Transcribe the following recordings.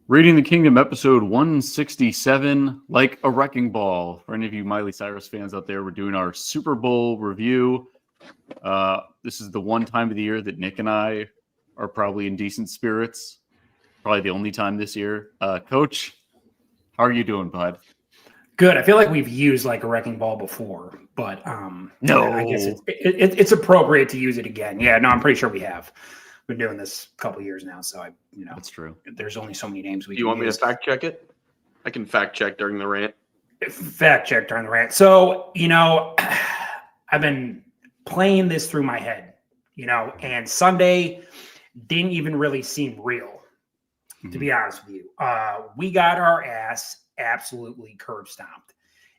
Raiding the Kingdom, episode 167, like a wrecking ball. For any of you Miley Cyrus fans out there, we're doing our Super Bowl review. This is the one time of the year that Nick and I are probably in decent spirits. Probably the only time this year. Coach, how are you doing, bud? Good. I feel like we've used like a wrecking ball before, but No. I guess it's appropriate to use it again. Yeah, no, I'm pretty sure we have. Been doing this a couple of years now, so That's true. There's only so many names we. Do you want me to fact check it? I can fact check during the rant. Fact check during the rant. So I've been playing this through my head, and Sunday didn't even really seem real, to be honest with you. We got our ass absolutely curb stomped.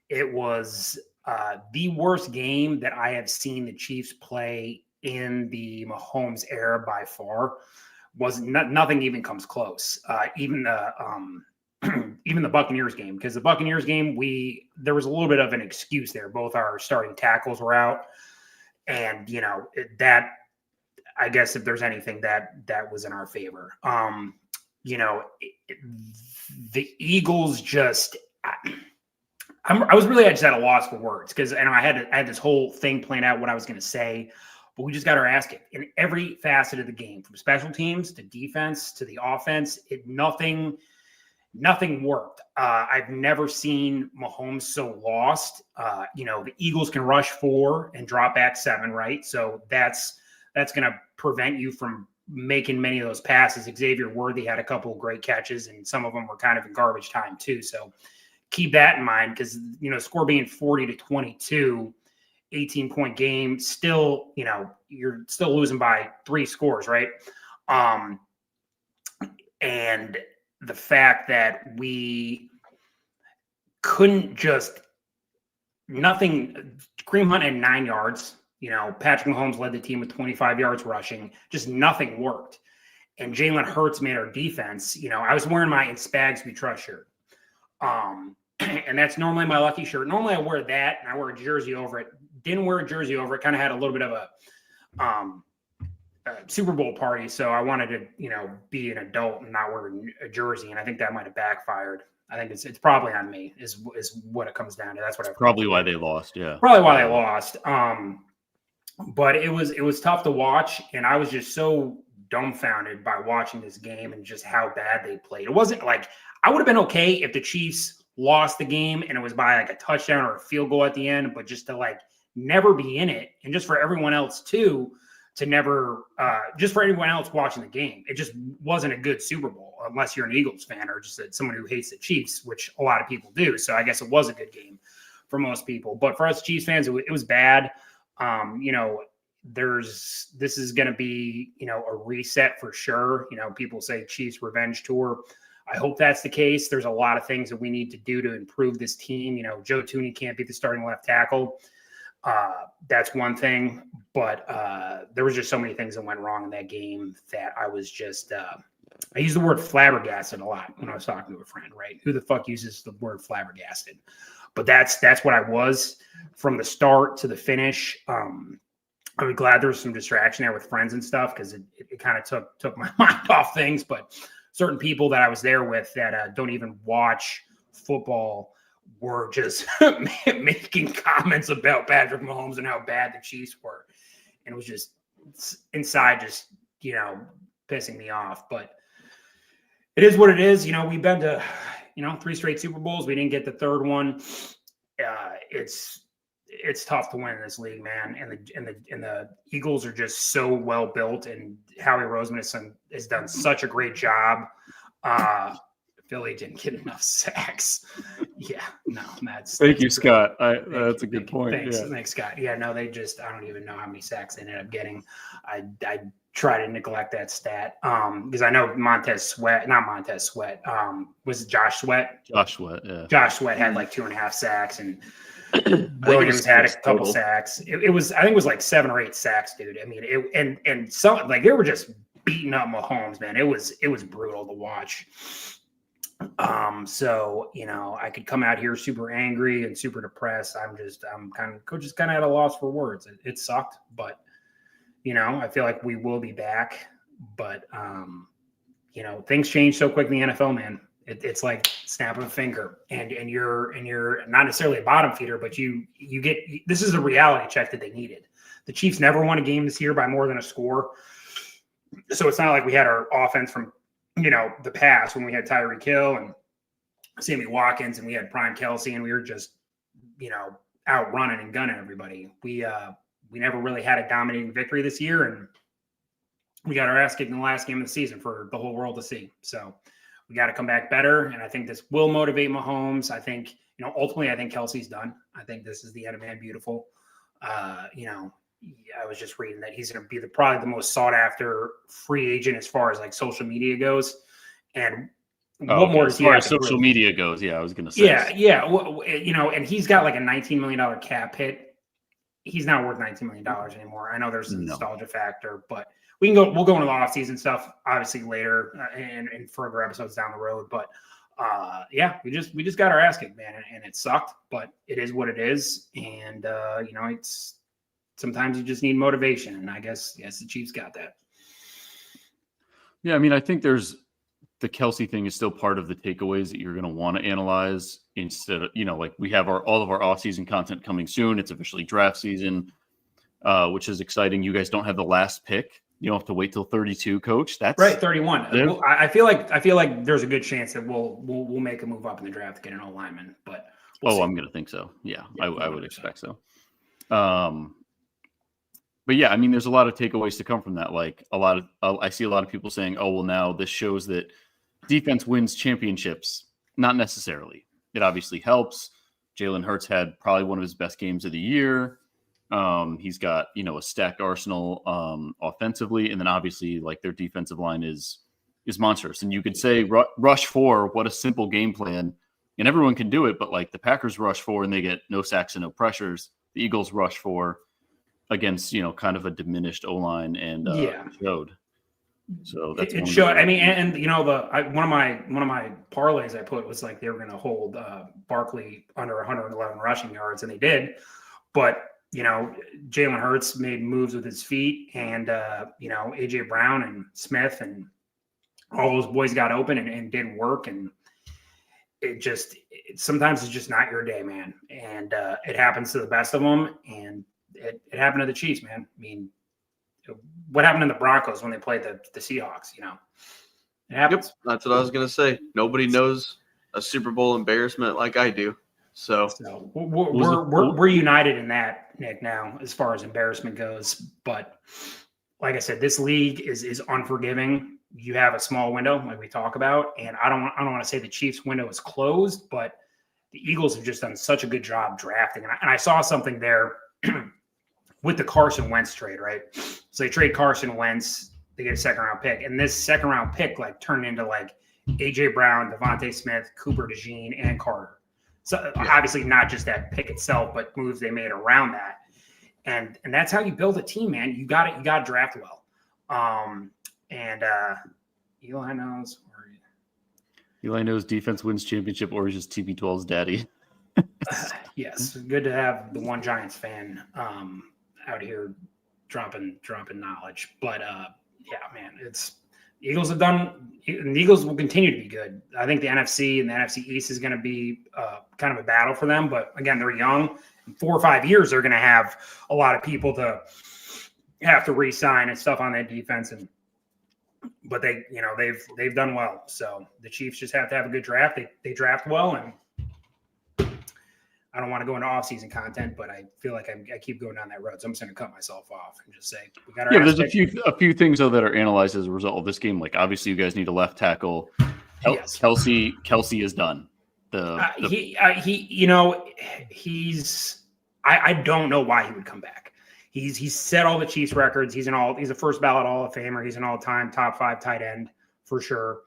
It was the worst game that I have seen the Chiefs play in the Mahomes era by far. Nothing even comes close. Even the Buccaneers game, because the Buccaneers game, there was a little bit of an excuse there. Both our starting tackles were out, and that, I guess if there's anything that was in our favor. The Eagles just. I was really just at a loss for words because I had this whole thing planned out what I was going to say. But we just got our ass kicked in every facet of the game, from special teams to defense to the offense. Nothing worked. I've never seen Mahomes so lost. The Eagles can rush 4 and drop back 7, right? So that's going to prevent you from making many of those passes. Xavier Worthy had a couple of great catches, and some of them were kind of in garbage time too. So keep that in mind because, score being 40-22, 18-point game, still, you're still losing by 3 scores, right? And the fact that we couldn't nothing. Kareem Hunt had 9 yards. Patrick Mahomes led the team with 25 yards rushing. Just nothing worked. And Jalen Hurts made our defense. I was wearing my "In Spags We Trust" shirt. And that's normally my lucky shirt. Normally I wear that and I wear a jersey over it. Didn't wear a jersey over it. Kind of had a little bit of a Super Bowl party. So I wanted to, be an adult and not wear a jersey. And I think that might have backfired. I think it's probably on me is what it comes down to. That's what probably why they lost. Yeah. Probably why they lost. But it was tough to watch. And I was just so dumbfounded by watching this game and just how bad they played. It wasn't like I would have been okay if the Chiefs lost the game and it was by like a touchdown or a field goal at the end, but just to never be in it, and just for everyone else too to never just for everyone else watching the game, it just wasn't a good Super Bowl unless you're an Eagles fan or just someone who hates the Chiefs, which a lot of people do. So I guess it was a good game for most people, but for us Chiefs fans, it was bad. This is going to be a reset for sure. People say Chiefs revenge tour. I hope that's the case. There's a lot of things that we need to do to improve this team. Joe Tooney can't be the starting left tackle. That's one thing. But there was just so many things that went wrong in that game that I was just I use the word flabbergasted a lot when I was talking to a friend, right? Who the fuck uses the word flabbergasted? But that's what I was from the start to the finish. I'm glad there was some distraction there with friends and stuff because it kind of took my mind off things. But certain people that I was there with that don't even watch football were just making comments about Patrick Mahomes and how bad the Chiefs were. And it was just inside just, pissing me off. But it is what it is. We've been to, 3 straight Super Bowls. We didn't get the third one. It's tough to win in this league, man. And the Eagles are just so well built, and Howie Roseman has done such a great job. Philly didn't get enough sacks. Yeah, no, Thank you, Scott. That's a good point. Thanks, Scott. Yeah, no, I don't even know how many sacks they ended up getting. I try to neglect that stat because I know was it Josh Sweat? Josh Sweat, yeah. Josh Sweat had 2.5 sacks, and Williams had a couple sacks. I think it was 7 or 8 sacks, dude. I mean, and some they were just beating up Mahomes, man. It was brutal to watch. So I could come out here super angry and super depressed. Coach is kind of at a loss for words. It sucked, but I feel like we will be back. But things change so quick in the NFL, man. It's like snap of a finger, and you're not necessarily a bottom feeder, but you get, this is a reality check that they needed. The Chiefs never won a game this year by more than a score. So it's not like we had our offense from, the past when we had Tyreek Hill and Sammy Watkins and we had Prime Kelsey and we were just, out running and gunning everybody. We never really had a dominating victory this year, and we got our ass kicked in the last game of the season for the whole world to see. So we got to come back better, and I think this will motivate Mahomes. I think, ultimately, I think Kelsey's done. I think this is the end of Man Beautiful. I was just reading that he's going to be probably the most sought after free agent as far as like social media goes. And what more as far as social media goes? Yeah, I was going to say. Yeah. Well, and he's got like a $19 million cap hit. He's not worth $19 million anymore. I know there's a nostalgia factor, but we'll go into the offseason stuff obviously later and further episodes down the road. But we just got our ass kicked, man, and it sucked, but it is what it is. And it's sometimes you just need motivation, and I guess the Chiefs got that. Yeah, I mean, I think the Kelsey thing is still part of the takeaways that you're going to want to analyze instead of, like we have all of our off-season content coming soon. It's officially draft season, which is exciting. You guys don't have the last pick. You don't have to wait till 32, Coach. That's right, 31. I feel like there's a good chance that we'll make a move up in the draft to get an O-lineman, but we'll see. I'm going to think so. Yeah, I would expect so. But yeah, I mean, there's a lot of takeaways to come from that. Like I see a lot of people saying, "Oh, well, now this shows that defense wins championships." Not necessarily. It obviously helps. Jalen Hurts had probably one of his best games of the year. He's got a stacked arsenal offensively, and then obviously like their defensive line is monstrous. And you could say rush 4, what a simple game plan, and everyone can do it. But like the Packers rush 4 and they get no sacks and no pressures. The Eagles rush 4 against kind of a diminished O-line and showed. So that's it showed. I mean, and one of my parlays I put was like they were going to hold Barkley under 111 rushing yards, and they did. But Jalen Hurts made moves with his feet, and AJ Brown and Smith and all those boys got open and did work, and sometimes it's just not your day, man, and it happens to the best of them, and it happened to the Chiefs, man. I mean, what happened in the Broncos when they played the Seahawks? It happens. Yep, that's what I was going to say. Nobody knows a Super Bowl embarrassment like I do. So we're united in that, Nick, now as far as embarrassment goes. But like I said, this league is unforgiving. You have a small window, like we talk about, and I don't want to say the Chiefs' window is closed, but the Eagles have just done such a good job drafting. And I saw something there with the Carson Wentz trade, right? So they trade Carson Wentz, they get a second-round pick, and this second-round pick like turned into like AJ Brown, Devontae Smith, Cooper DeJean, and Carter. So obviously not just that pick itself, but moves they made around that, and that's how you build a team, man. You got to draft well. Eli knows defense wins championship, or is just TB12's daddy. Yes, good to have the one Giants fan out here dropping knowledge. But man, it's the Eagles have done, and the Eagles will continue to be good. I think the NFC and the NFC East is going to be kind of a battle for them. But again, they're young. In 4 or 5 years, they're going to have a lot of people to have to re-sign and stuff on that defense. But they've done well. So the Chiefs just have to have a good draft. They draft well, and I don't want to go into off-season content, but I feel like I keep going down that road. So I'm just going to cut myself off and just say we got our. Yeah, there's a few things though that are analyzed as a result of this game. Like obviously, you guys need a left tackle. Yes. Kelsey is done. I don't know why he would come back. He's set all the Chiefs records. He's a first ballot Hall of Famer. He's an all-time top 5 tight end for sure.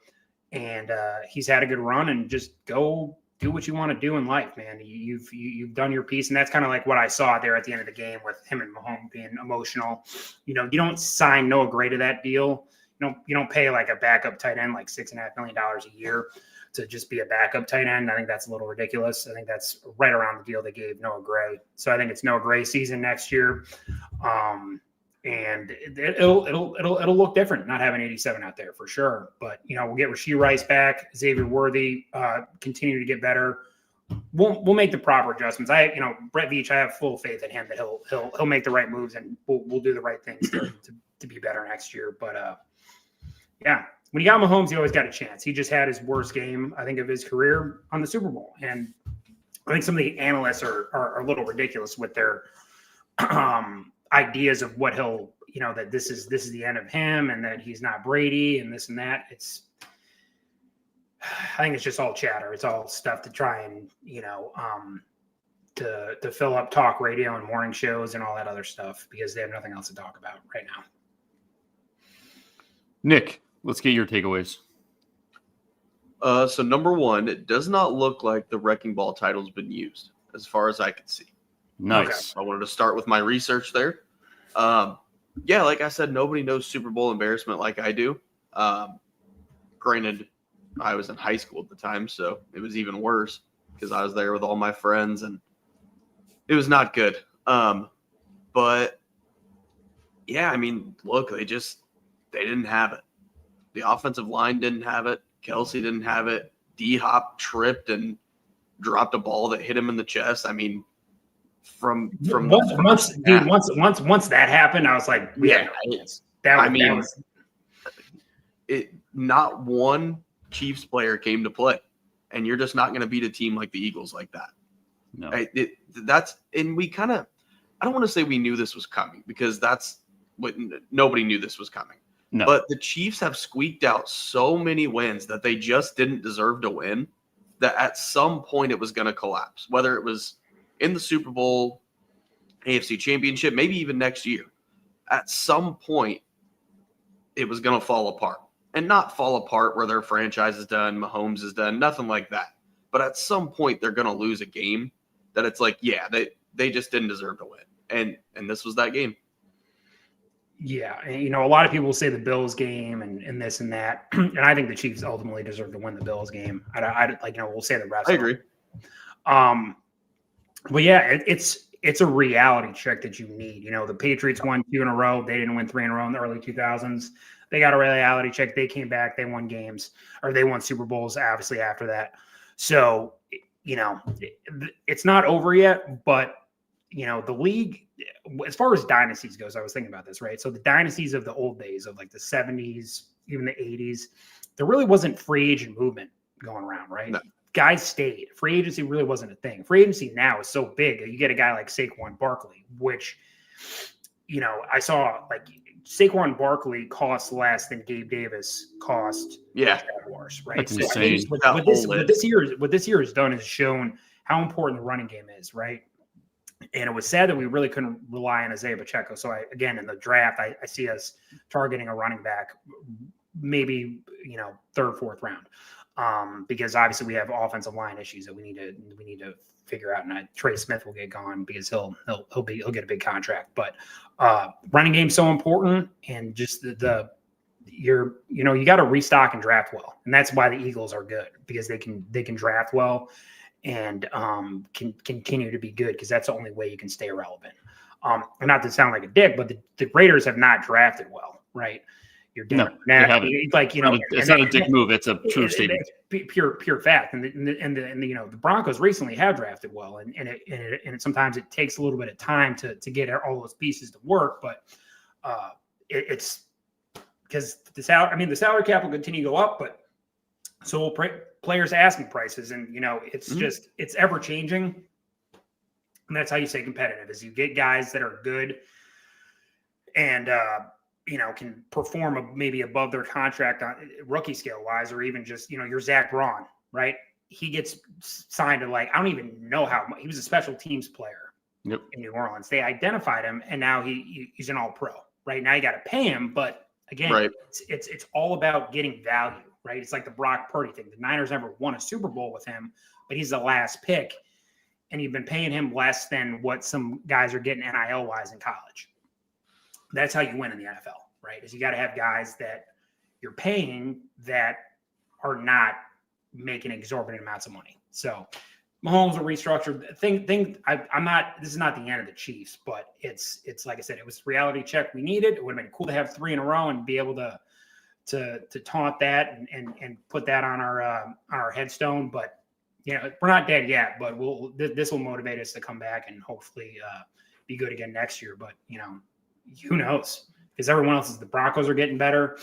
And he's had a good run, and just go do what you want to do in life, man. You've done your piece, and that's kind of like what I saw there at the end of the game with him and Mahomes being emotional. You don't sign Noah Gray to that deal. You don't pay like a backup tight end like $6.5 million a year to just be a backup tight end. I think that's a little ridiculous. I think that's right around the deal they gave Noah Gray. So I think it's Noah Gray season next year. And it'll look different not having 87 out there for sure. But we'll get Rashee Rice back, Xavier Worthy, continue to get better. We'll make the proper adjustments. Brett Veach, I have full faith in him that he'll make the right moves, and we'll do the right things to be better next year. But when you got Mahomes, he always got a chance. He just had his worst game, I think, of his career on the Super Bowl, and I think some of the analysts are a little ridiculous with their ideas of what he'll, that this is the end of him and that he's not Brady and this and that. I think it's just all chatter. It's all stuff to try and, to fill up talk radio and morning shows and all that other stuff because they have nothing else to talk about right now. Nick, let's get your takeaways. So number one, it does not look like the Wrecking Ball title's been used as far as I can see. Nice. Okay. I wanted to start with my research there. Like I said, nobody knows Super Bowl embarrassment like I do. Granted, I was in high school at the time, so it was even worse because I was there with all my friends, and it was not good. But yeah, I mean, look, they didn't have it. The offensive line didn't have it. Kelsey didn't have it. D-Hop tripped and dropped a ball that hit him in the chest. I mean, once that happened, I was like, not one Chiefs player came to play, and you're just not going to beat a team like the Eagles like that. No, we kind of, I don't want to say we knew this was coming because that's what nobody knew this was coming. No. But the Chiefs have squeaked out so many wins that they just didn't deserve to win, that at some point it was going to collapse, whether it was in the Super Bowl, AFC Championship, maybe even next year. At some point, it was going to fall apart. And not fall apart where their franchise is done, Mahomes is done, nothing like that. But at some point, they're going to lose a game that it's like, they just didn't deserve to win. And this was that game. Yeah, and a lot of people will say the Bills game and this and that, and I think the Chiefs ultimately deserve to win the Bills game. We'll say the rest. I agree. But yeah, it's a reality check that you need. The Patriots won 2 in a row. They didn't win 3 in a row in the early 2000s. They got a reality check. They came back. They won games, or they won Super Bowls, obviously, after that. So, it's not over yet, but, the league, as far as dynasties goes, I was thinking about this, right? So the dynasties of the old days of like the 70s, even the 80s, there really wasn't free agent movement going around, right? No. Guys stayed. Free agency really wasn't a thing. Free agency now is so big that you get a guy like Saquon Barkley, which, I saw like Saquon Barkley costs less than Gabe Davis cost. Yeah. Jaguars, right? That's insane. What this year has done is shown how important the running game is, right? And it was sad that we really couldn't rely on Isaiah Pacheco. So in the draft, I see us targeting a running back, maybe, 3rd, 4th round. Because obviously we have offensive line issues that we need to figure out. And Trey Smith will get gone because he'll get a big contract. But running game's so important, and just you got to restock and draft well, and that's why the Eagles are good, because they can draft well and can continue to be good, because that's the only way you can stay relevant. And not to sound like a dick, but the Raiders have not drafted well, right? You're different. No, it's not a dick move. It's a true statement. It's pure fact. And the Broncos recently have drafted well, and sometimes it takes a little bit of time to get all those pieces to work. But it's because the salary cap will continue to go up, but so will players' asking prices, and it's just it's ever changing. And that's how you stay competitive, is you get guys that are good and can perform maybe above their contract on rookie scale wise, or even just, your Zach Braun, right? He gets signed to, like, I don't even know how he was a special teams player in New Orleans. They identified him, and now he's an all pro, right? Now you got to pay him. But again, right. It's all about getting value, right? It's like the Brock Purdy thing. The Niners never won a Super Bowl with him, but he's the last pick, and you've been paying him less than what some guys are getting NIL wise in college. That's how you win in the NFL, right? Is you got to have guys that you're paying that are not making exorbitant amounts of money. So Mahomes will restructure I'm not. This is not the end of the Chiefs, but it's like I said, it was the reality check we needed. It would have been cool to have 3 in a row and be able to taunt that and put that on our headstone. But we're not dead yet. But this will motivate us to come back and hopefully be good again next year. But who knows? Because everyone else the Broncos are getting better.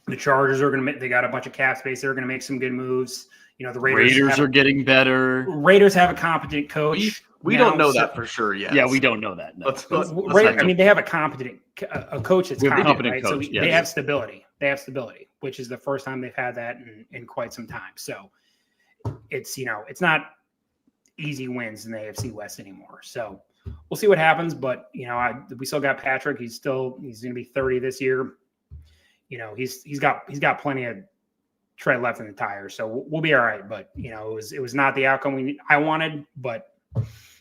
The Chargers are they got a bunch of cap space. They're going to make some good moves. The Raiders are getting better. Raiders have a competent coach. We don't know that for sure yet. Yeah, we don't know that. No. They have a competent coach that's competent, right? Coach, so they have stability. They have stability, which is the first time they've had that in quite some time. So it's it's not easy wins in the AFC West anymore. So we'll see what happens. But we still got Patrick. He's going to be 30 this year. He's got plenty of tread left in the tires, so we'll be all right. But it was not the outcome I wanted, but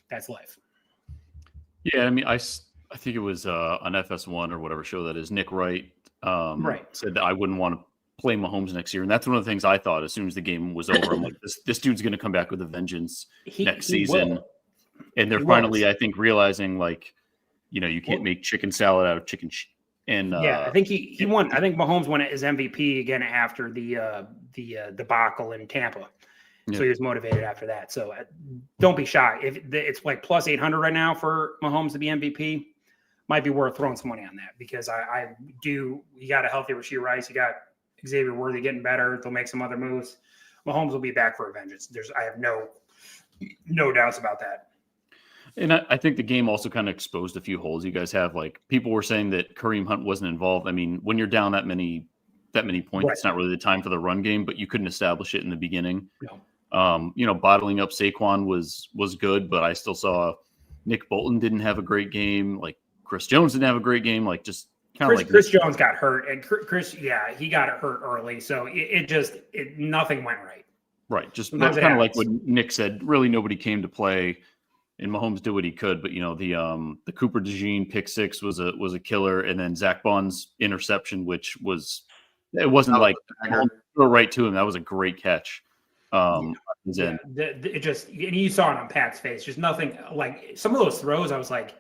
that's life. Yeah, I mean, I think it was on FS1 or whatever show that is. Nick Wright said that I wouldn't want to play Mahomes next year, and that's one of the things I thought as soon as the game was over. I'm like, this dude's going to come back with a vengeance next season, will. And they're finally, I think, realizing you can't make chicken salad out of chicken. And I think he won. I think Mahomes won his MVP again after the debacle in Tampa. So he was motivated after that. So don't be shy. If it's like plus 800 right now for Mahomes to be MVP, might be worth throwing some money on that because you got a healthy Rashee Rice, you got Xavier Worthy getting better. They'll make some other moves. Mahomes will be back for a vengeance. I have no doubts about that. And I think the game also kind of exposed a few holes you guys have. Like people were saying that Kareem Hunt wasn't involved. I mean, when you're down that many points, It's not really the time for the run game, but you couldn't establish it in the beginning. No. Bottling up Saquon was good, but I still saw Nick Bolton didn't have a great game. Like Chris Jones didn't have a great game. Like just kind of like Chris Jones got hurt, and he got hurt early, so nothing went right. Right, just kind of like what Nick said. Really, nobody came to play. And Mahomes did what he could, but the Cooper DeJean pick six was a killer, and then Zach Bond's interception, which wasn't like throw right to him. That was a great catch. It just you saw it on Pat's face. Just nothing like some of those throws. I was like,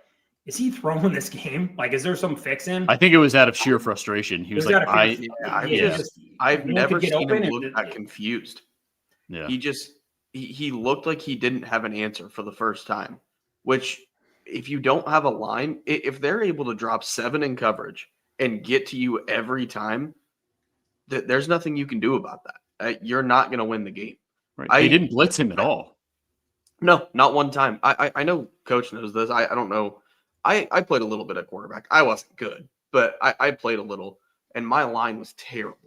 is he throwing this game? Like, is there some fix in? I think it was out of sheer frustration. He was like, I've never seen him look that confused. Yeah, he looked like he didn't have an answer for the first time, which if you don't have a line, if they're able to drop 7 in coverage and get to you every time, there's nothing you can do about that. You're not going to win the game. Right. They didn't blitz him at all. No, not one time. I know Coach knows this. I don't know. I played a little bit of quarterback. I wasn't good, but I played a little, and my line was terrible.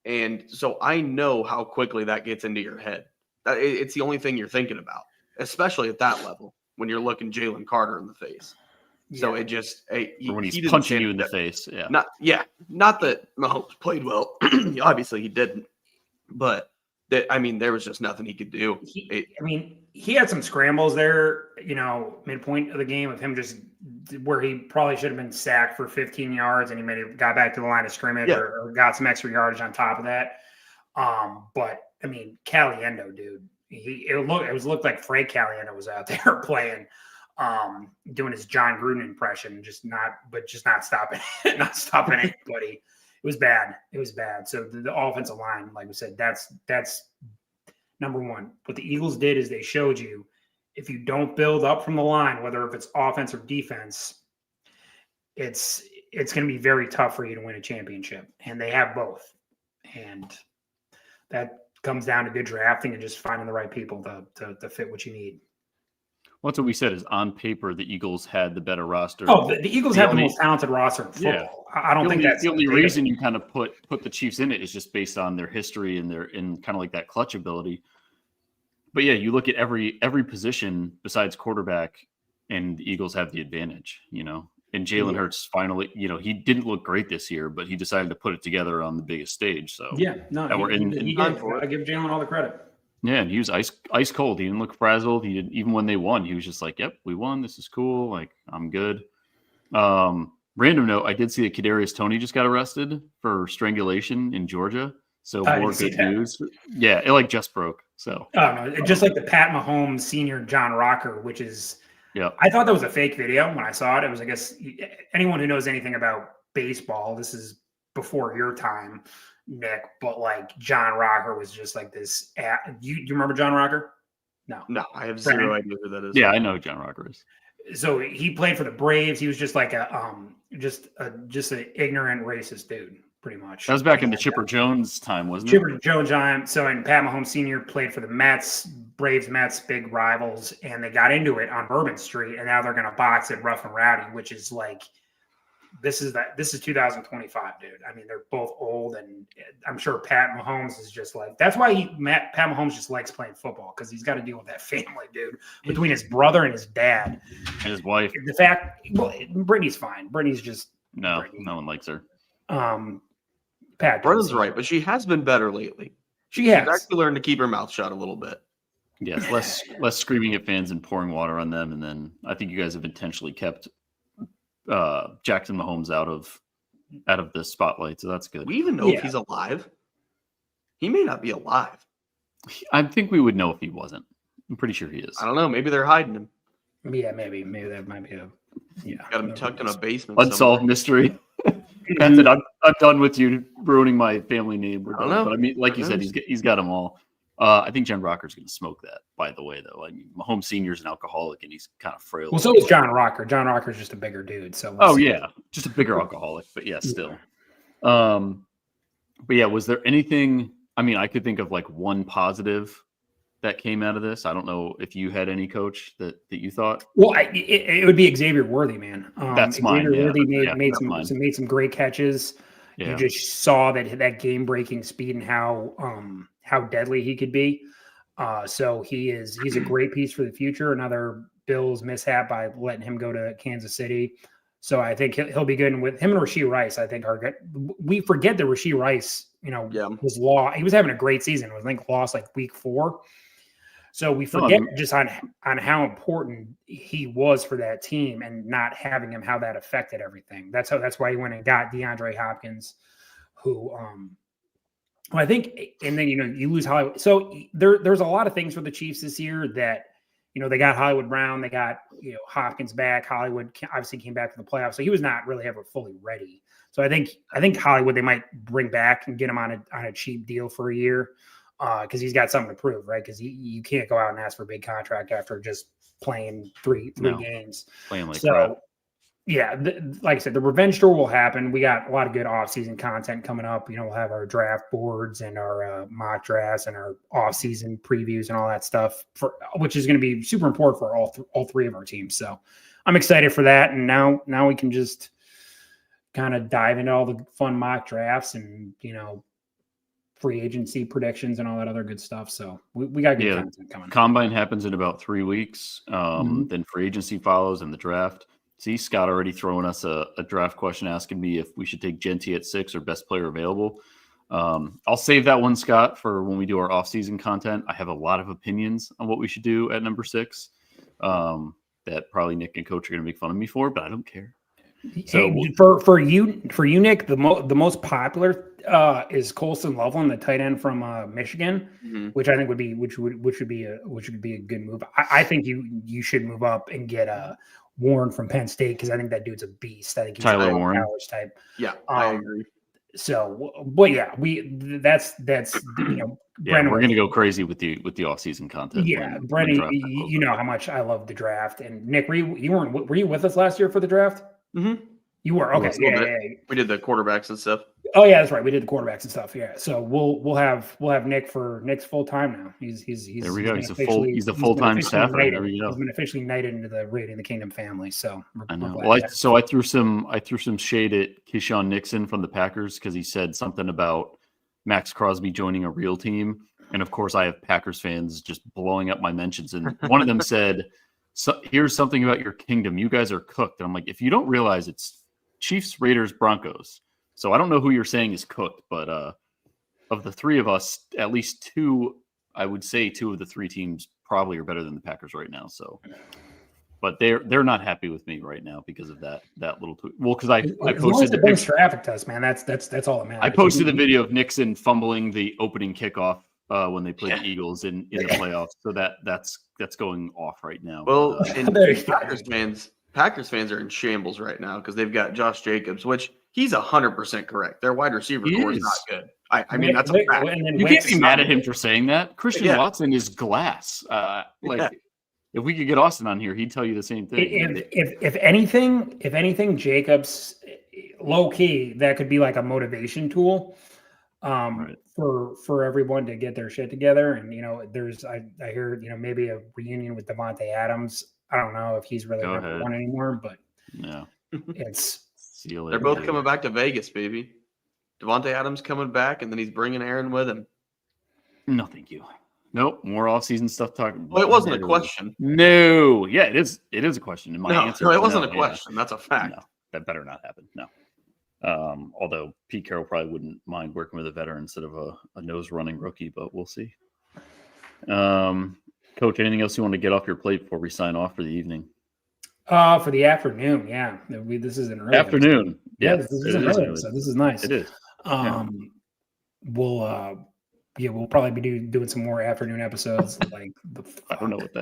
And so I know how quickly that gets into your head. It's the only thing you're thinking about, especially at that level when you're looking Jalen Carter in the face. So it just when he's punching you in the face. Yeah. Not that Mahomes played well. Obviously he didn't, but there was just nothing he could do. He had some scrambles there, midpoint of the game of him just where he probably should have been sacked for 15 yards and he got back to the line of scrimmage or got some extra yardage on top of that. But Caliendo, dude, it looked like Frank Caliendo was out there playing, doing his John Gruden impression, just not stopping, not stopping anybody. It was bad. So the offensive line, like we said, that's number one. What the Eagles did is they showed you if you don't build up from the line, whether if it's offense or defense, it's going to be very tough for you to win a championship. And they have both. And that comes down to good drafting and just finding the right people to fit what you need. Well, that's what we said is on paper, the Eagles had the better roster. Oh, the Eagles have the most talented roster in football. Yeah. I don't think that's the only reason you kind of put the Chiefs in it is just based on their history and kind of like that clutch ability. But yeah, you look at every position besides quarterback and the Eagles have the advantage, and Jalen Hurts finally, he didn't look great this year, but he decided to put it together on the biggest stage. So I give Jalen all the credit. Yeah, and he was ice cold. He didn't look frazzled. He didn't, even when they won, he was just like, "Yep, we won. This is cool. Like, I'm good." Random note: I did see that Kadarius Toney just got arrested for strangulation in Georgia. So I more didn't see good that. news. Yeah, it like just broke. So Oh no, just like the Pat Mahomes senior John Rocker, which is yeah, I thought that was a fake video when I saw it. It was, I guess, anyone who knows anything about baseball, this is before your time, Nick, but like John Rocker was just like this. You remember John Rocker? No. No, I have Brennan? zero idea who that is. yeah, I know who John Rocker is. So he played for the Braves. He was just like just an ignorant racist dude, pretty much. That was back in the Chipper Jones time, wasn't it? Chipper Joe Giant. So, and Pat Mahomes Sr. played for the Mets, Braves, Mets, big rivals, and they got into it on Bourbon Street, and now they're going to box at Rough and Rowdy, which is like, this is 2025, dude. I mean, they're both old, and I'm sure Pat Mahomes is just like, that's why Pat Mahomes just likes playing football, because he's got to deal with that family, dude, between his brother and his dad. And his wife. The fact, well, Brittany's fine. Brittany's just No, Brittany. no one likes her. Pat. Brennan's right, but she has been better lately. She has. She's actually learned to keep her mouth shut a little bit. Yes, less screaming at fans and pouring water on them. And then I think you guys have intentionally kept Jackson Mahomes out of the spotlight, so that's good. We even know if he's alive. He may not be alive. I think we would know if he wasn't. I'm pretty sure he is. I don't know. Maybe they're hiding him. Yeah, maybe that might be Got him tucked in a basement. Unsolved somewhere. mystery. Benson, I'm done with you ruining my family name. I don't know. But I mean, like you said, he's got them all. I think John Rocker's going to smoke that. By the way, though, I mean, Mahomes Senior's an alcoholic and he's kind of frail. Well, so is John Rocker. John Rocker's just a bigger dude. So just a bigger alcoholic, but yeah, still. But yeah, was there anything? I mean, I could think of like one positive that came out of this. I don't know if you had any, Coach, that you thought. Well, it would be Xavier Worthy, man. That's mine. Xavier Worthy made mine. some great catches. Yeah. You just saw that game breaking speed and how deadly he could be. So he's a great piece for the future. Another Bills mishap by letting him go to Kansas City. So I think he'll be good. And with him and Rashee Rice, I think are good. We forget that Rashee Rice, was lost. He was having a great season. I think lost like week 4. So we forget just on how important he was for that team and not having him, how that affected everything. That's why he went and got DeAndre Hopkins, who I think, and then you lose Hollywood. So there's a lot of things for the Chiefs this year that they got Hollywood Brown, they got Hopkins back. Hollywood obviously came back to the playoffs, so he was not really ever fully ready. So I think Hollywood they might bring back and get him on a cheap deal for a year. Because he's got something to prove, right? Because you can't go out and ask for a big contract after just playing three games. Playing like crap. Yeah, like I said, the revenge tour will happen. We got a lot of good off-season content coming up. We'll have our draft boards and our mock drafts and our off-season previews and all that stuff, which is going to be super important for all three of our teams. So I'm excited for that. And now we can just kind of dive into all the fun mock drafts and free agency predictions and all that other good stuff. So we got good content coming. Combine happens in about 3 weeks. Then free agency follows and the draft. See, Scott already throwing us a draft question asking me if we should take Genty at 6 or best player available. I'll save that one, Scott, for when we do our off-season content. I have a lot of opinions on what we should do at number 6 that probably Nick and Coach are going to make fun of me for, but I don't care. So for you, Nick, the most popular is Colston Loveland, the tight end from Michigan, which I think would be a good move. I think you should move up and get Warren from Penn State because I think that dude's a beast. I think he's Tyler Warren Powers type. Yeah, I agree. So, but yeah, that's yeah, we're gonna go crazy with the off-season content. Yeah, Brennan, you know how much I love the draft. And Nick, were you with us last year for the draft? Mm-hmm. You were okay. Yeah. We did the quarterbacks and stuff. Oh yeah, that's right. We did the quarterbacks and stuff. Yeah. So we'll have Nick for Nick's full time now. He's there we go. He's a full-time staffer. There we go. He's been officially knighted into the Raiding the Kingdom family. So I know. Well, I threw some shade at Keyshawn Nixon from the Packers because he said something about Max Crosby joining a real team, and of course I have Packers fans just blowing up my mentions, and one of them said, "So here's something about your kingdom. You guys are cooked." And I'm like, if you don't realize it's Chiefs, Raiders, Broncos. So I don't know who you're saying is cooked, but of the three of us, at least 2, I would say 2 of the 3 teams probably are better than the Packers right now. So but they're not happy with me right now because of that little tweet. Well, because I As long as posted it brings traffic to us, man. That's all that matters. I posted the video of Nixon fumbling the opening kickoff when they played the Eagles in the playoffs. So that's going off right now. Well, and There you go. Packers fans are in shambles right now because they've got Josh Jacobs, which he's 100% correct. Their wide receiver core is not good. I mean, that's a fact. You can't be mad at him for saying that. Christian Yeah. Watson is glass. If we could get Austin on here, he'd tell you the same thing. If anything, Jacobs, low key, that could be like a motivation tool for everyone to get their shit together. And I hear maybe a reunion with Devontae Adams. I don't know if he's really number one anymore, but no, it's they're both coming back to Vegas, baby. Devontae Adams coming back, and then he's bringing Aaron with him. No, thank you. Nope, more off-season stuff talking. Well, it wasn't a question. No, yeah, it is. It is a question. And my answer. No, it wasn't a question. Yeah. That's a fact. No, that better not happen. No. Although Pete Carroll probably wouldn't mind working with a veteran instead of a nose-running rookie, but we'll see. Coach, anything else you want to get off your plate before we sign off for the evening? For the afternoon, yeah. This is an early afternoon. Episode. Yeah, this is an early episode. This is nice. It is. We'll probably be doing some more afternoon episodes. Like I don't know what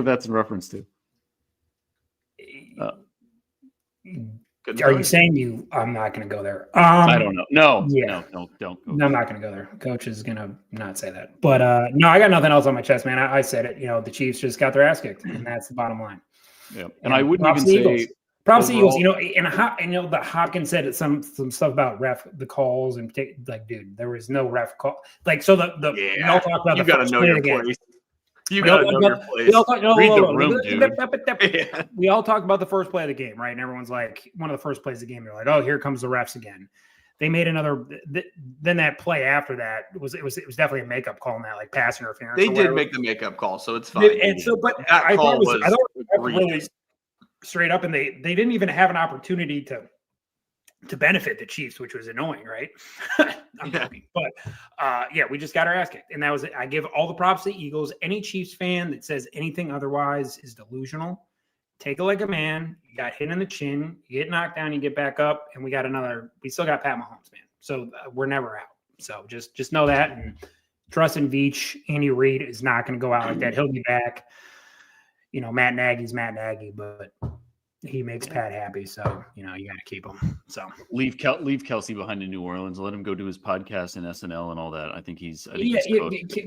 that's in reference to. Are you saying I'm not going to go there? I don't know. No, don't go. No, I'm not going to go there. Coach is going to not say that. But no, I got nothing else on my chest, man. I said it. The Chiefs just got their ass kicked, and that's the bottom line. Yeah, and I wouldn't even say. Props to Eagles, the Hopkins said some stuff about the calls and dude, there was no ref call. We all talk about you got to know your place. You got to know your place. Read the room, dude. We all talk about the first play of the game, right? And everyone's like, one of the first plays of the game, they're like, oh, here comes the refs again. They made another. Then that play after that it was definitely a makeup call in that like pass interference. They did make the makeup call, so it's fine. And so, but I thought it was really straight up, and they didn't even have an opportunity to benefit the Chiefs, which was annoying, right? I'm joking. But we just got our ass kicked, and that was it. I give all the props to the Eagles. Any Chiefs fan that says anything otherwise is delusional. Take it like a man. You got hit in the chin, you get knocked down, you get back up, and we still got Pat Mahomes, man. So we're never out. So just know that, and trust in Veach. Andy Reid is not going to go out like that. He'll be back. Matt Nagy's Matt Nagy, but he makes Pat happy. So, you got to keep him. So leave Kelsey behind in New Orleans. Let him go do his podcast and SNL and all that. I think he's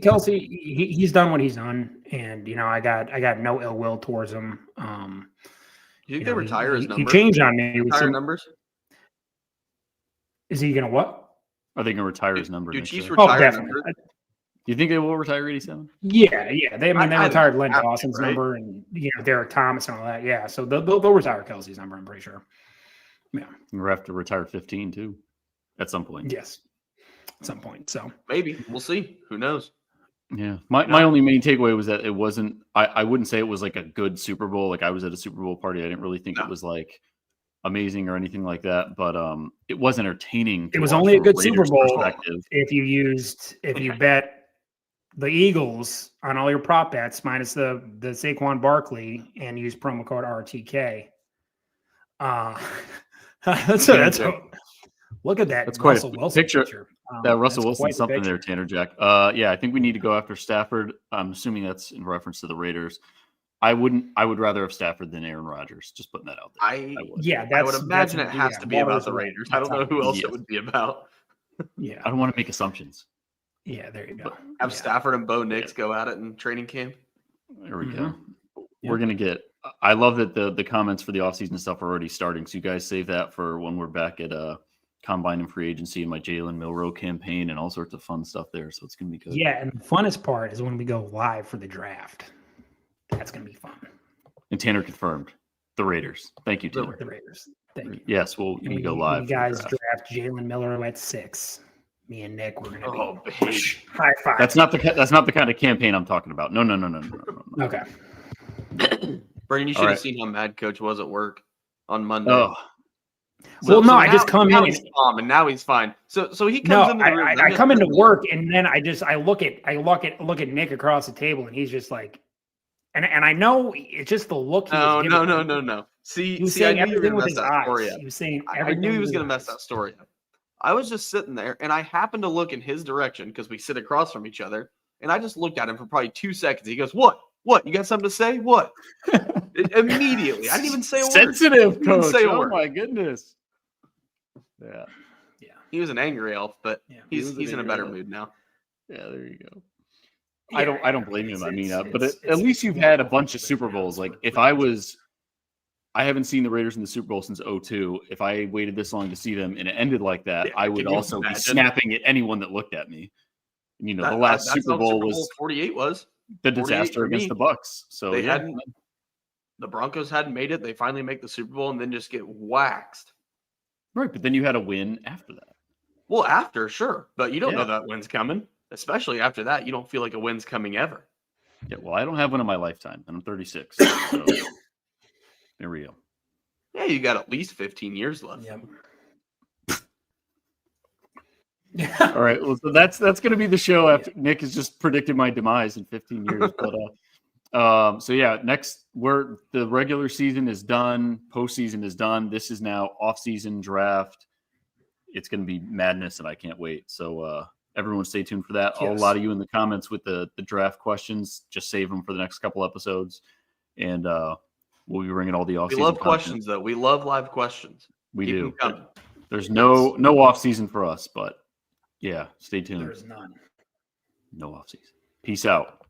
Kelsey. He's done what he's done, and I got no ill will towards him. You think they retire his number? He changed on me. Retire numbers? Is he gonna what? Are they gonna retire his number? Do Chiefs retire numbers? Do you think they will retire 87? Yeah. They retired Len Dawson's number and Derek Thomas and all that. Yeah, so they'll retire Kelsey's number. I'm pretty sure. Yeah, we'll have to retire 15 too, at some point. Yes, at some point. So maybe we'll see. Who knows? Yeah, my only main takeaway was that it wasn't. I wouldn't say it was like a good Super Bowl. Like I was at a Super Bowl party. I didn't really think it was like amazing or anything like that. But it was entertaining. It was only a good Super Bowl if you bet the Eagles on all your prop bets minus the Saquon Barkley and use promo code RTK. Look at that. That's quite Russell a Wilson picture. That Russell Wilson something there, Tanner Jack. I think we need to go after Stafford. I'm assuming that's in reference to the Raiders. I would rather have Stafford than Aaron Rodgers. Just putting that out there. I would imagine it has to be about the Raiders. I don't know who else it would be about. Yeah. I don't want to make assumptions. Yeah, there you go. Have Stafford and Bo Nix go at it in training camp. There we go. We're going to get – I love that the comments for the offseason stuff are already starting. So you guys save that for when we're back at Combine and Free Agency and my Jalen Milroe campaign and all sorts of fun stuff there. So it's going to be good. Yeah, and the funnest part is when we go live for the draft. That's going to be fun. And Tanner confirmed. The Raiders. Thank you, Tanner. The Raiders. Thank you. Yes, we'll go live. You guys draft Jalen Milroe at 6. Me and Nick, we're gonna be high five. That's not the kind of campaign I'm talking about. No. Okay. Brandon, you should have seen how mad Coach was at work on Monday. Oh. I just come in and now he's fine. So he comes into the room. I come into work and then I look at Nick across the table and he's just like, And I know it's just the look. No. See, He was I saying knew you were everything gonna with mess his that story eyes. up. He was saying I everything. knew he was with gonna his mess eyes. that story up. I was just sitting there, and I happened to look in his direction because we sit across from each other, and I just looked at him for probably 2 seconds. He goes, "What? What? You got something to say? What?" Immediately, I didn't even say a word. Sensitive Didn't even coach. say a Oh word. my goodness. Yeah. He was an angry elf, but Yeah. he's He was an in a angry better elf. mood now. Yeah, there you go. Yeah, I don't blame him. I mean, but at it's least you've more had a of bunch of thing Super now. Bowls. Like We're if pretty I haven't seen the Raiders in the Super Bowl since 02. If I waited this long to see them and it ended like that, Yeah, I would can you also be imagine? snapping at anyone that looked at me. You know, the last That's Super how Bowl was 48 was. the 48 disaster for against me. the Bucks. So They yeah, hadn't. The Broncos hadn't made it. They finally make the Super Bowl and then just get waxed. right. But then you had a win after that. Well, after, sure. But you don't know Yeah. that win's coming. Especially after that, you don't feel like a win's coming ever. Yeah. Well, I don't have one in my lifetime, and I'm 36. So there we go. Yeah, you got at least 15 years left. Yep. All right. Well, so that's going to be the show after Nick has just predicted my demise in 15 years. But so yeah, next the regular season is done, postseason is done. This is now off-season draft. It's going to be madness, and I can't wait. So everyone, stay tuned for that. A Yes. lot of you in the comments with the draft questions, just save them for the next couple episodes, and we'll be bringing all the We off-season love content. questions, though. We love live questions. We Keep do. them coming. There's no off-season for us, but yeah, stay tuned. There's none. No off-season. Peace out.